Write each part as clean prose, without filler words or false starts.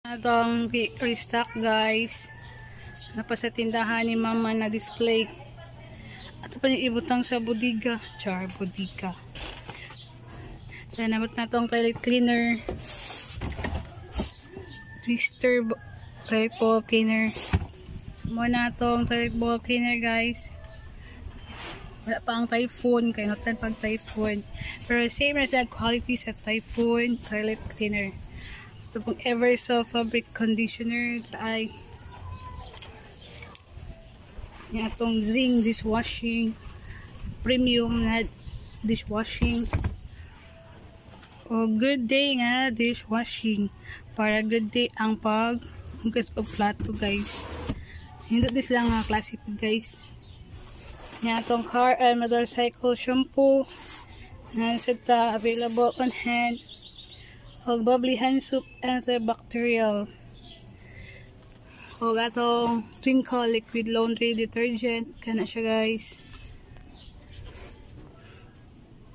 Atong restock guys. Napa sa tindahan ni mama na display. Ato pa yung ibutang sa bodega. Char bodega. Then nabot na tong toilet cleaner. Twister toilet bowl cleaner. Muna tong toilet bowl cleaner guys. Wala pa ang Typhoon, kaya notan pag Typhoon. Pero same na siya quality sa Typhoon toilet cleaner. So pong Eversoft fabric conditioner ay yung atong Zing dishwashing premium na dishwashing o good day nga dishwashing para good day ang pag hugas og plato guys. Hindi din sila nga klase guys. Yan itong car and motorcycle shampoo na sita available on hand o bubbly hand soap antibacterial o gatong Twinkle liquid laundry detergent kana siya guys.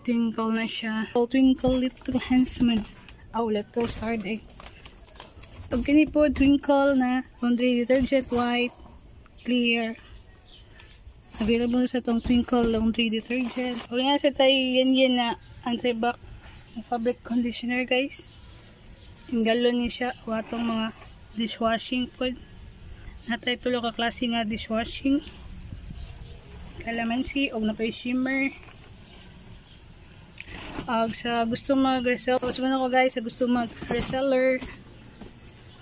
Twinkle na siya o Twinkle little handsman little star day o kini po Twinkle na laundry detergent white clear. Available sa itong Twinkle laundry detergent. O nga sa tayo yan na anti-bac fabric conditioner guys. Yung galon niya siya. O atong mga dishwashing food. Natay tulo ka klase nga dishwashing. Calamansi o napay shimmer. Sa gusto mag-resell. Gusto ko guys sa gusto mag-reseller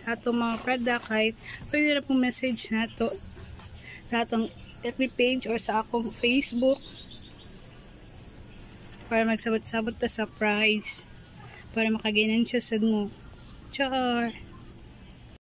sa atong mga product kahit pwede na pong message na to sa atong FB page or sa akong Facebook para magsabot-sabot ta sa price para makaginansya sa mo. Char!